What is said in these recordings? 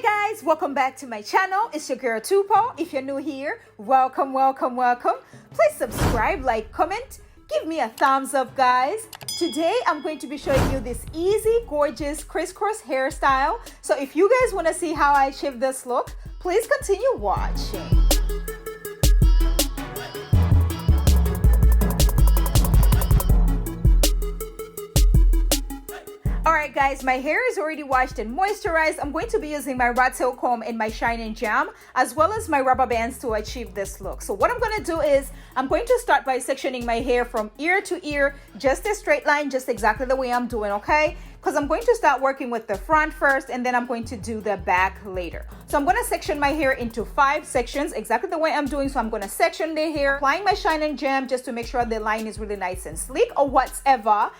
Hey guys, welcome back to my channel. It's your girl Tupo. If you're new here, welcome. Please subscribe, like, comment, give me a thumbs up, guys. Today I'm going to be showing you this easy, gorgeous crisscross hairstyle. So if you guys want to see how I achieve this look, please continue watching. Alright guys, my hair is already washed and moisturized. I'm going to be using my rat tail comb and my shining jam as well as my rubber bands to achieve this look. So what I'm going to do is I'm going to start by sectioning my hair from ear to ear, just a straight line, just exactly the way I'm doing, okay? Because I'm going to start working with the front first and then I'm going to do the back later. So I'm going to section my hair into 5 sections, exactly the way I'm doing. So I'm going to section the hair, applying my shining jam just to make sure the line is really nice and sleek or whatever.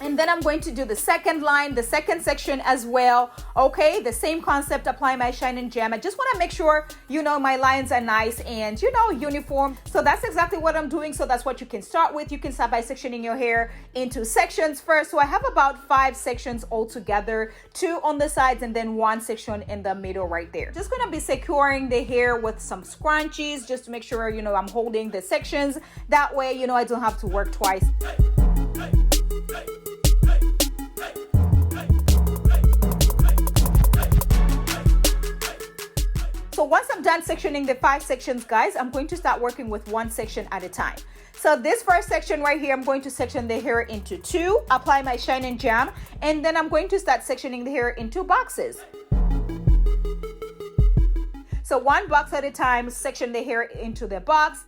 And then I'm going to do the second line, the second section as well. Okay, the same concept, apply my shining jam. I just want to make sure, my lines are nice and, uniform. So that's exactly what I'm doing. So that's what you can start with. You can start by sectioning your hair into sections first. So I have about 5 sections altogether, 2 on the sides and then 1 section in the middle right there. Just going to be securing the hair with some scrunchies just to make sure, I'm holding the sections. That way, I don't have to work twice. So once I'm done sectioning the 5 sections, guys, I'm going to start working with 1 section at a time. So this first section right here, I'm going to section the hair into 2, apply my shining jam, and then I'm going to start sectioning the hair into boxes. So 1 box at a time, section the hair into the box.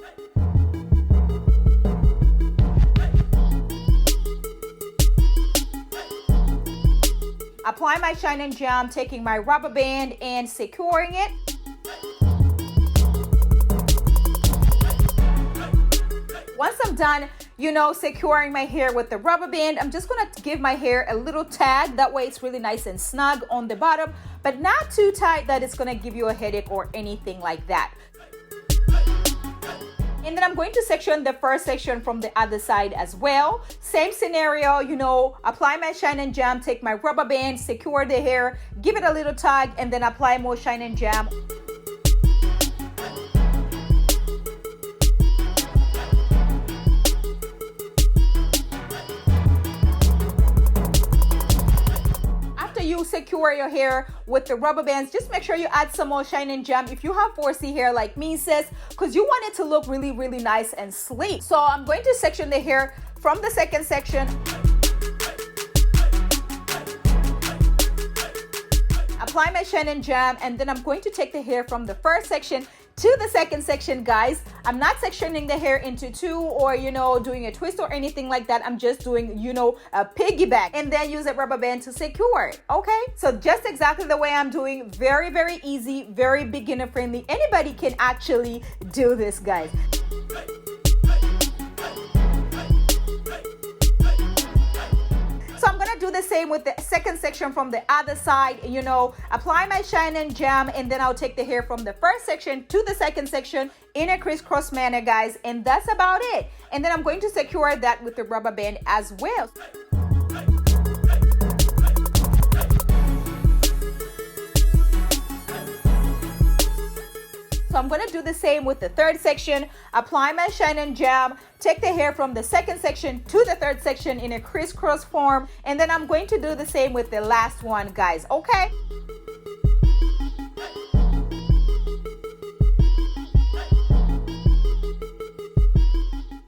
Apply my shining jam, taking my rubber band and securing it. Once I'm done, securing my hair with the rubber band, I'm just going to give my hair a little tag. That way it's really nice and snug on the bottom, but not too tight that it's going to give you a headache or anything like that. And then I'm going to section the first section from the other side as well. Same scenario, apply my shining jam, take my rubber band, secure the hair, give it a little tug, and then apply more shining jam. You secure your hair with the rubber bands, just make sure you add some more shining jam if you have 4C hair like me, sis, because you want it to look really nice and sleek. So I'm going to section the hair from the second section, apply my shining jam, and then I'm going to take the hair from the first section to the second section, guys. I'm not sectioning the hair into 2 or doing a twist or anything like that. I'm just doing a piggyback and then use a rubber band to secure it. Okay, so just exactly the way I'm doing. Very easy, very beginner friendly. Anybody can actually do this, guys. So I'm gonna do the same with the second section from the other side, apply my shining jam, and then I'll take the hair from the first section to the second section in a crisscross manner, guys, and that's about it. And then I'm going to secure that with the rubber band as well. So I'm going to do the same with the third section, apply my shining jam, take the hair from the second section to the third section in a crisscross form, and then I'm going to do the same with the last one, guys, okay?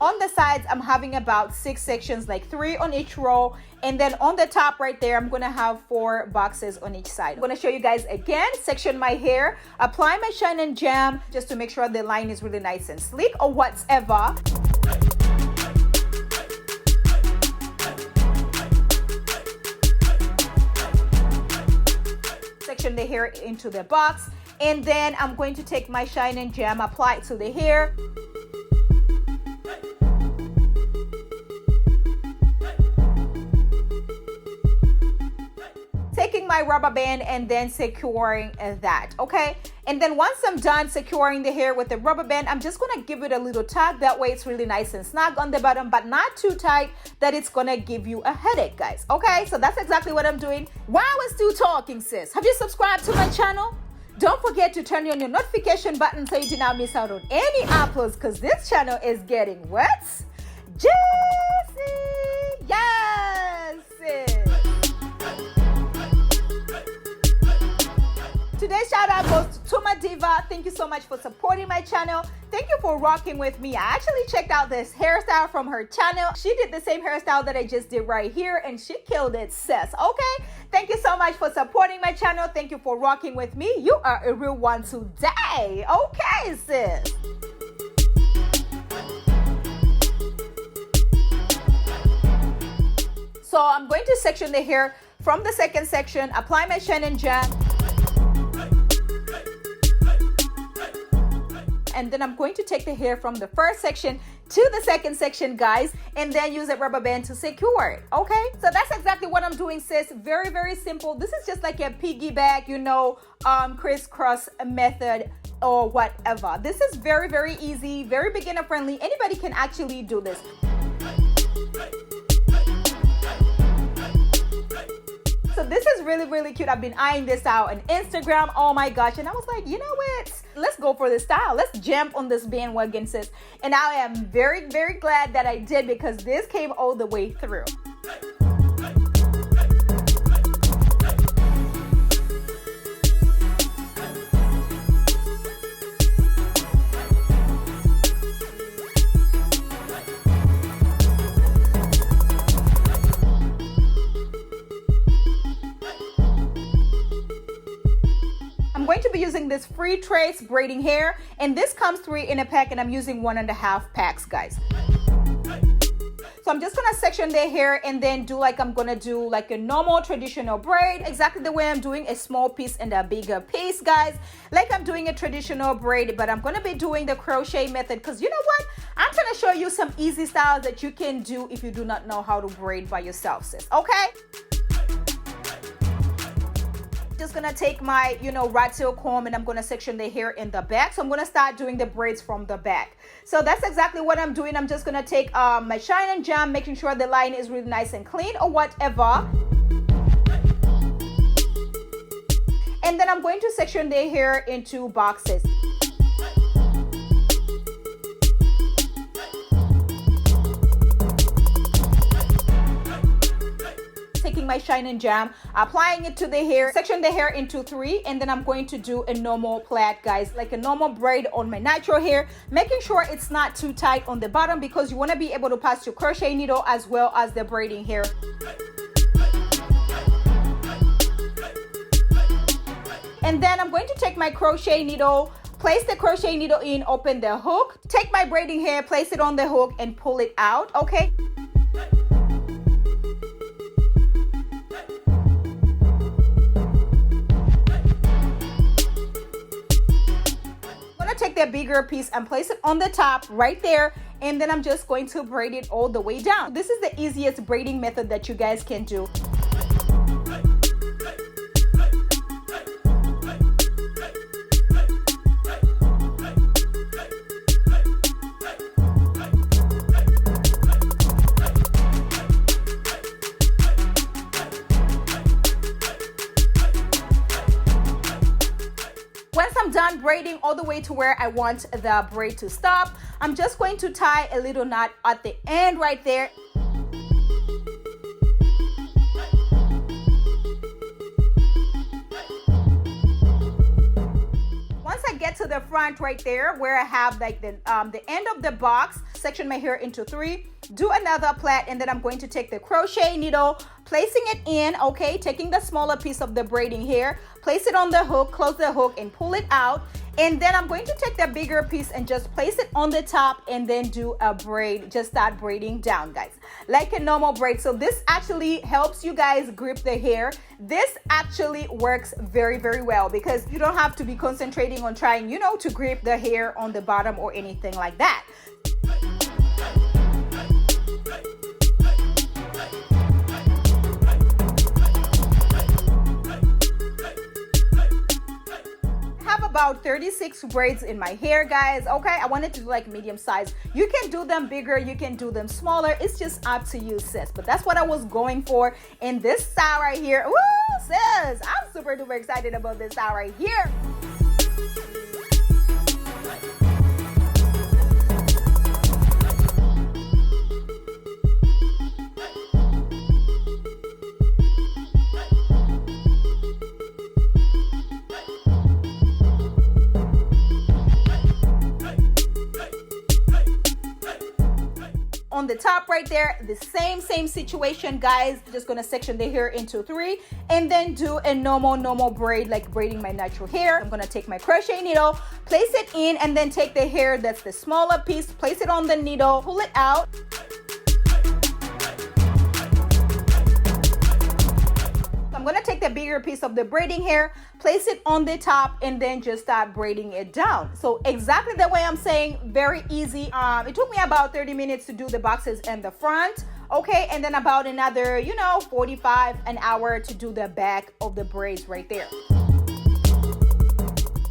On the sides, I'm having about 6 sections, like 3 on each row. And then on the top right there, I'm going to have 4 boxes on each side. I'm going to show you guys again, section my hair, apply my shining jam just to make sure the line is really nice and sleek or whatever. Section the hair into the box. And then I'm going to take my shining jam, apply it to the hair. Taking my rubber band and then securing that, okay? And then once I'm done securing the hair with the rubber band, I'm just gonna give it a little tug. That way it's really nice and snug on the bottom, but not too tight that it's gonna give you a headache, guys. Okay, so that's exactly what I'm doing. While we're still talking, sis, have you subscribed to my channel? Don't forget to turn on your notification button so you do not miss out on any uploads, because this channel is getting what? Juicy! Yes! Sis. Today's shout out goes to my diva. Thank you so much for supporting my channel. Thank you for rocking with me. I actually checked out this hairstyle from her channel. She did the same hairstyle that I just did right here, and she killed it, sis. Okay? Thank you so much for supporting my channel. Thank you for rocking with me. You are a real one today. Okay, sis. So I'm going to section the hair from the second section, apply my shine and jam. And then I'm going to take the hair from the first section to the second section, guys, and then use a rubber band to secure it. Okay, so that's exactly what I'm doing, sis. Very, very simple. This is just like a piggyback, you know, crisscross method or whatever. This is very, very easy, very beginner friendly. Anybody can actually do this. So this is really, really cute. I've been eyeing this out on Instagram. Oh my gosh. And I was like, you know what? Let's go for this style. Let's jump on this bandwagon, sis. And I am very, very glad that I did, because this came all the way through. I'm going to be using this free trace braiding hair, and this comes 3 in a pack, and I'm using 1.5 packs, guys. So I'm just gonna section the hair and then do like I'm gonna do like a normal traditional braid, exactly the way I'm doing a small piece and a bigger piece, guys, like I'm doing a traditional braid. But I'm gonna be doing the crochet method, because you know what, I'm gonna show you some easy styles that you can do if you do not know how to braid by yourself, sis. Okay, just gonna take my, you know, rat tail comb, and I'm gonna section the hair in the back. So I'm gonna start doing the braids from the back. So that's exactly what I'm doing. I'm just gonna take my shine and jam, making sure the line is really nice and clean or whatever. And then I'm going to section the hair into boxes. Taking my shine and jam, applying it to the hair, section the hair into 3, and then I'm going to do a normal plait, guys, like a normal braid on my natural hair, making sure it's not too tight on the bottom, because you want to be able to pass your crochet needle as well as the braiding hair. And then I'm going to take my crochet needle, place the crochet needle in, open the hook, take my braiding hair, place it on the hook, and pull it out. Okay, take the bigger piece and place it on the top right there, and then I'm just going to braid it all the way down. This is the easiest braiding method that you guys can do. Once I'm done braiding all the way to where I want the braid to stop, I'm just going to tie a little knot at the end right there. Once I get to the front right there where I have like the end of the box, section my hair into 3, do another plait, and then I'm going to take the crochet needle, placing it in, okay, taking the smaller piece of the braiding hair, place it on the hook, close the hook, and pull it out. And then I'm going to take the bigger piece and just place it on the top, and then do a braid. Just start braiding down, guys, like a normal braid. So this actually helps you guys grip the hair. This actually works very, very well, because you don't have to be concentrating on trying, you know, to grip the hair on the bottom or anything like that. About 36 braids in my hair, guys. Okay, I wanted to do like medium size. You can do them bigger, you can do them smaller. It's just up to you, sis. But that's what I was going for in this style right here. Woo, sis, I'm super duper excited about this style right here. On the top right there, the same situation, guys. Just gonna section the hair into 3 and then do a normal braid, like braiding my natural hair. I'm gonna take my crochet needle, place it in, and then take the hair that's the smaller piece, place it on the needle, pull it out. I'm gonna take the bigger piece of the braiding hair, place it on the top, and then just start braiding it down. So exactly the way I'm saying, very easy. It took me about 30 minutes to do the boxes and the front. Okay, and then about another, 45 an hour to do the back of the braids right there.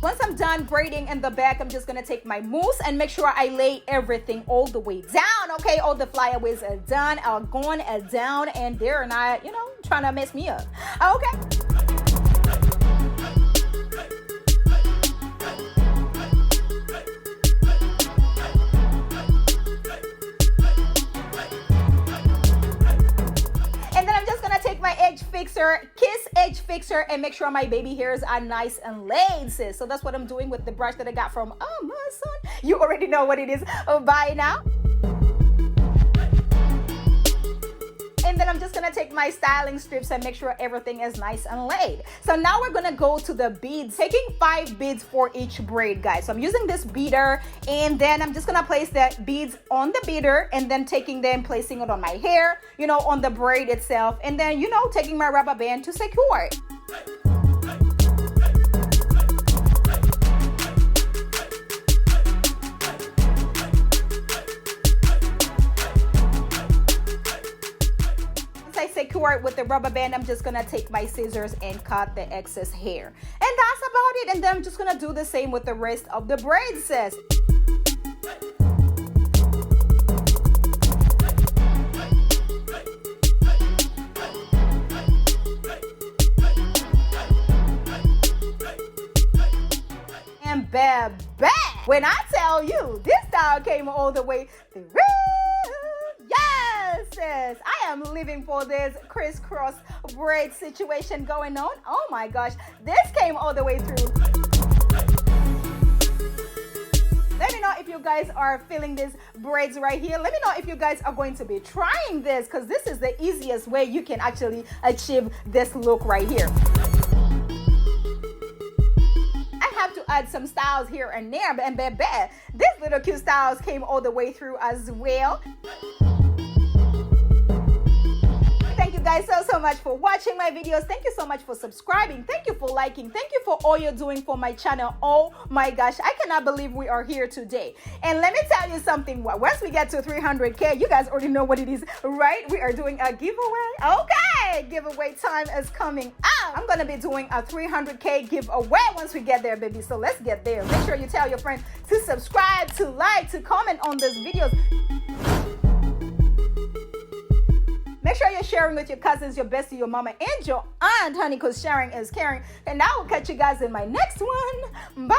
Once I'm done braiding in the back, I'm just gonna take my mousse and make sure I lay everything all the way down. Okay, all the flyaways are done, are gone, are down, and they're not, trying to mess me up. Okay. My edge fixer, Kiss edge fixer, and make sure my baby hairs are nice and laid, sis. So that's what I'm doing with the brush that I got from Amazon. You already know what it is by now. And then I'm just gonna take my styling strips and make sure everything is nice and laid. So now we're gonna go to the beads, taking 5 beads for each braid, guys. So I'm using this beader, and then I'm just gonna place the beads on the beader, and then taking them, placing it on my hair, on the braid itself, and then, taking my rubber band to secure it. Secure it with the rubber band, I'm just gonna take my scissors and cut the excess hair, and that's about it. And then I'm just gonna do the same with the rest of the braids, sis. And baby, when I tell you this style came all the way through. Yes, sis, I am living for this crisscross braid situation going on. Oh my gosh, this came all the way through. Let me know if you guys are feeling these braids right here. Let me know if you guys are going to be trying this, because this is the easiest way you can actually achieve this look right here. To add some styles here and there, and baby, these little cute styles came all the way through as well. Thank you guys so much for watching my videos. Thank you so much for subscribing. Thank you for liking. Thank you for all you're doing for my channel. Oh my gosh, I cannot believe we are here today. And let me tell you something, once we get to 300K, you guys already know what it is, right? We are doing a giveaway. Okay, giveaway time is coming up. I'm gonna be doing a 300K giveaway once we get there, baby. So let's get there. Make sure you tell your friends to subscribe, to like, to comment on these videos. Make sure you're sharing with your cousins, your bestie, your mama, and your aunt, honey, because sharing is caring. And I will catch you guys in my next one. Bye!